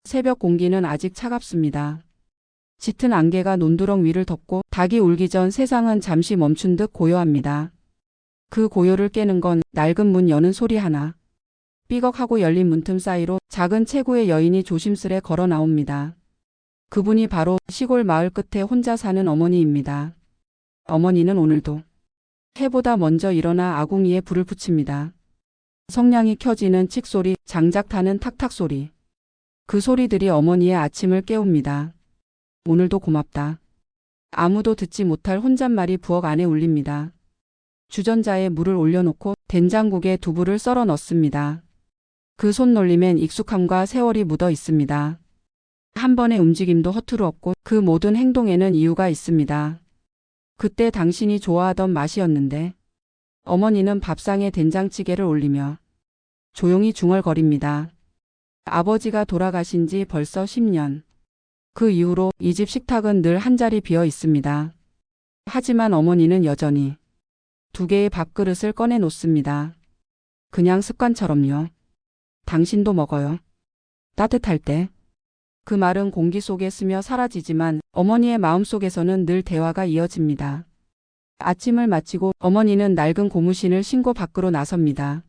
새벽 공기는 아직 차갑습니다. 짙은 안개가 논두렁 위를 덮고 닭이 울기 전 세상은 잠시 멈춘 듯 고요합니다. 그 고요를 깨는 건 낡은 문 여는 소리 하나. 삐걱하고 열린 문틈 사이로 작은 체구의 여인이 조심스레 걸어 나옵니다. 그분이 바로 시골 마을 끝에 혼자 사는 어머니입니다. 어머니는 오늘도 해보다 먼저 일어나 아궁이에 불을 붙입니다. 성냥이 켜지는 칙소리, 장작 타는 탁탁 소리. 그 소리들이 어머니의 아침을 깨웁니다. 오늘도 고맙다. 아무도 듣지 못할 혼잣말이 부엌 안에 울립니다. 주전자에 물을 올려놓고 된장국에 두부를 썰어 넣습니다. 그 손놀림엔 익숙함과 세월이 묻어 있습니다. 한 번의 움직임도 허투루 없고 그 모든 행동에는 이유가 있습니다. 그때 당신이 좋아하던 맛이었는데. 어머니는 밥상에 된장찌개를 올리며 조용히 중얼거립니다. 아버지가 돌아가신 지 벌써 10년. 그 이후로 이 집 식탁은 늘 한 자리 비어 있습니다. 하지만 어머니는 여전히 2개의 밥그릇을 꺼내 놓습니다. 그냥 습관처럼요. 당신도 먹어요. 따뜻할 때. 그 말은 공기 속에 스며 사라지지만 어머니의 마음속에서는 늘 대화가 이어집니다. 아침을 마치고 어머니는 낡은 고무신을 신고 밖으로 나섭니다.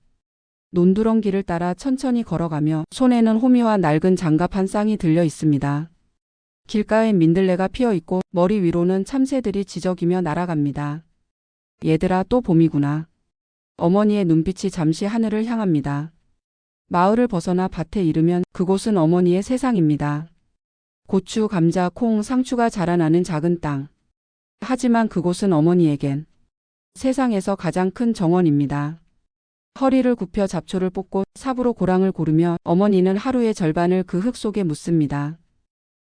논두렁 길을 따라 천천히 걸어가며 손에는 호미와 낡은 장갑 한 쌍이 들려 있습니다. 길가엔 민들레가 피어 있고 머리 위로는 참새들이 지저귀며 날아갑니다. 얘들아, 또 봄이구나. 어머니의 눈빛이 잠시 하늘을 향합니다. 마을을 벗어나 밭에 이르면 그곳은 어머니의 세상입니다. 고추, 감자, 콩, 상추가 자라나는 작은 땅. 하지만 그곳은 어머니에겐 세상에서 가장 큰 정원입니다. 허리를 굽혀 잡초를 뽑고 삽으로 고랑을 고르며 어머니는 하루의 절반을 그 흙 속에 묻습니다.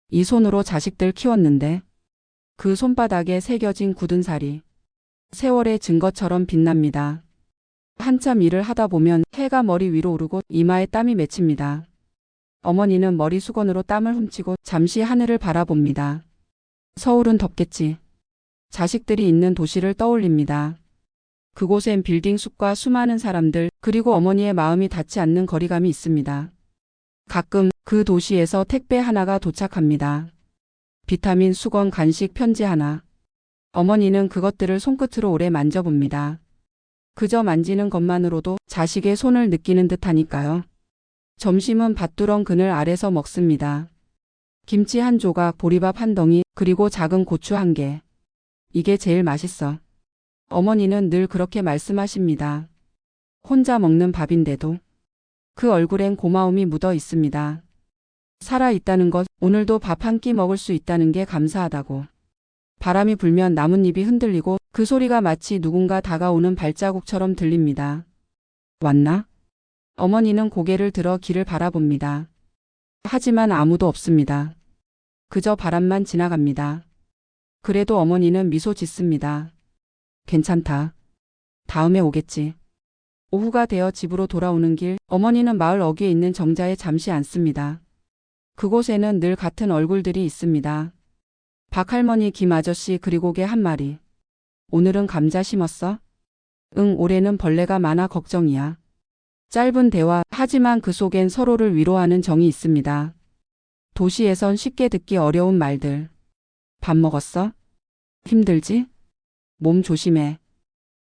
이 손으로 자식들 키웠는데 그 손바닥에 새겨진 굳은 살이 세월의 증거처럼 빛납니다. 한참 일을 하다 보면 해가 머리 위로 오르고 이마에 땀이 맺힙니다. 어머니는 머리 수건으로 땀을 훔치고 잠시 하늘을 바라봅니다. 서울은 덥겠지. 자식들이 있는 도시를 떠올립니다. 그곳엔 빌딩 숲과 수많은 사람들, 그리고 어머니의 마음이 닿지 않는 거리감이 있습니다. 가끔 그 도시에서 택배 하나가 도착합니다. 비타민, 수건, 간식, 편지 하나. 어머니는 그것들을 손끝으로 오래 만져봅니다. 그저 만지는 것만으로도 자식의 손을 느끼는 듯하니까요. 점심은 밭두렁 그늘 아래서 먹습니다. 김치 한 조각, 보리밥 한 덩이, 그리고 작은 고추 한 개. 이게 제일 맛있어. 어머니는 늘 그렇게 말씀하십니다. 혼자 먹는 밥인데도 그 얼굴엔 고마움이 묻어 있습니다. 살아있다는 것, 오늘도 밥 한 끼 먹을 수 있다는 게 감사하다고. 바람이 불면 나뭇잎이 흔들리고 그 소리가 마치 누군가 다가오는 발자국처럼 들립니다. 왔나? 어머니는 고개를 들어 길을 바라봅니다. 하지만 아무도 없습니다. 그저 바람만 지나갑니다. 그래도 어머니는 미소 짓습니다. 괜찮다. 다음에 오겠지. 오후가 되어 집으로 돌아오는 길, 어머니는 마을 어귀에 있는 정자에 잠시 앉습니다. 그곳에는 늘 같은 얼굴들이 있습니다. 박할머니, 김아저씨, 그리고 개 한 마리. 오늘은 감자 심었어? 응, 올해는 벌레가 많아 걱정이야. 짧은 대화, 하지만 그 속엔 서로를 위로하는 정이 있습니다. 도시에선 쉽게 듣기 어려운 말들. 밥 먹었어? 힘들지? 몸 조심해.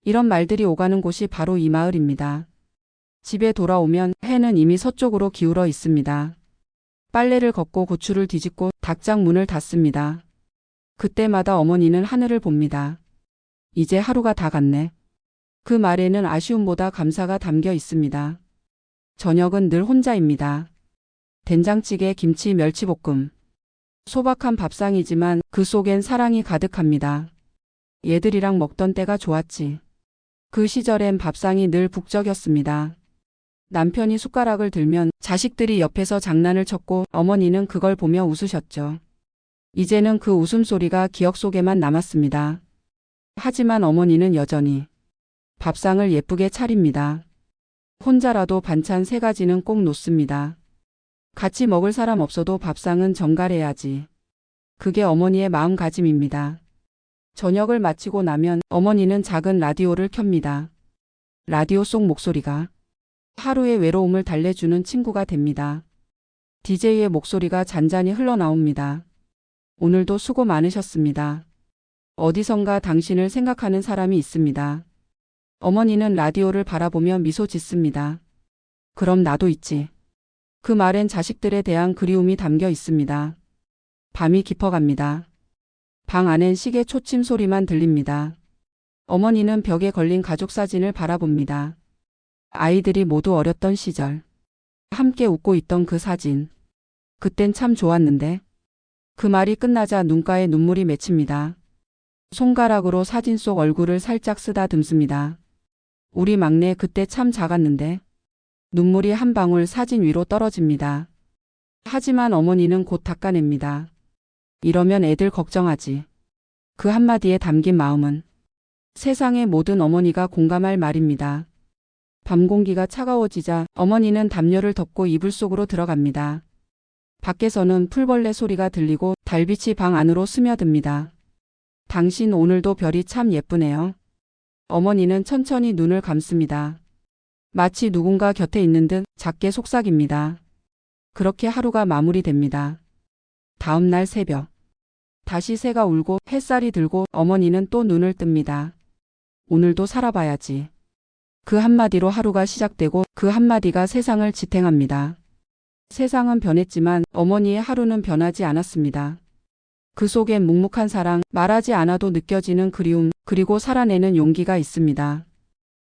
이런 말들이 오가는 곳이 바로 이 마을입니다. 집에 돌아오면 해는 이미 서쪽으로 기울어 있습니다. 빨래를 걷고 고추를 뒤집고 닭장 문을 닫습니다. 그때마다 어머니는 하늘을 봅니다. 이제 하루가 다 갔네. 그 말에는 아쉬움보다 감사가 담겨 있습니다. 저녁은 늘 혼자입니다. 된장찌개, 김치, 멸치볶음. 소박한 밥상이지만 그 속엔 사랑이 가득합니다. 얘들이랑 먹던 때가 좋았지. 그 시절엔 밥상이 늘 북적였습니다. 남편이 숟가락을 들면 자식들이 옆에서 장난을 쳤고 어머니는 그걸 보며 웃으셨죠. 이제는 그 웃음소리가 기억 속에만 남았습니다. 하지만 어머니는 여전히 밥상을 예쁘게 차립니다. 혼자라도 반찬 3가지는 꼭 놓습니다. 같이 먹을 사람 없어도 밥상은 정갈해야지. 그게 어머니의 마음가짐입니다. 저녁을 마치고 나면 어머니는 작은 라디오를 켭니다. 라디오 속 목소리가 하루의 외로움을 달래주는 친구가 됩니다. DJ의 목소리가 잔잔히 흘러나옵니다. 오늘도 수고 많으셨습니다. 어디선가 당신을 생각하는 사람이 있습니다. 어머니는 라디오를 바라보며 미소 짓습니다. 그럼 나도 있지. 그 말엔 자식들에 대한 그리움이 담겨 있습니다. 밤이 깊어갑니다. 방 안엔 시계 초침 소리만 들립니다. 어머니는 벽에 걸린 가족 사진을 바라봅니다. 아이들이 모두 어렸던 시절. 함께 웃고 있던 그 사진. 그땐 참 좋았는데. 그 말이 끝나자 눈가에 눈물이 맺힙니다. 손가락으로 사진 속 얼굴을 살짝 쓰다듬습니다. 우리 막내 그때 참 작았는데. 눈물이 한 방울 사진 위로 떨어집니다. 하지만 어머니는 곧 닦아냅니다. 이러면 애들 걱정하지. 그 한마디에 담긴 마음은 세상의 모든 어머니가 공감할 말입니다. 밤 공기가 차가워지자 어머니는 담요를 덮고 이불 속으로 들어갑니다. 밖에서는 풀벌레 소리가 들리고 달빛이 방 안으로 스며듭니다. 당신 오늘도 별이 참 예쁘네요. 어머니는 천천히 눈을 감습니다. 마치 누군가 곁에 있는 듯 작게 속삭입니다. 그렇게 하루가 마무리됩니다. 다음 날 새벽. 다시 새가 울고 햇살이 들고 어머니는 또 눈을 뜹니다. 오늘도 살아봐야지. 그 한마디로 하루가 시작되고 그 한마디가 세상을 지탱합니다. 세상은 변했지만 어머니의 하루는 변하지 않았습니다. 그 속엔 묵묵한 사랑, 말하지 않아도 느껴지는 그리움, 그리고 살아내는 용기가 있습니다.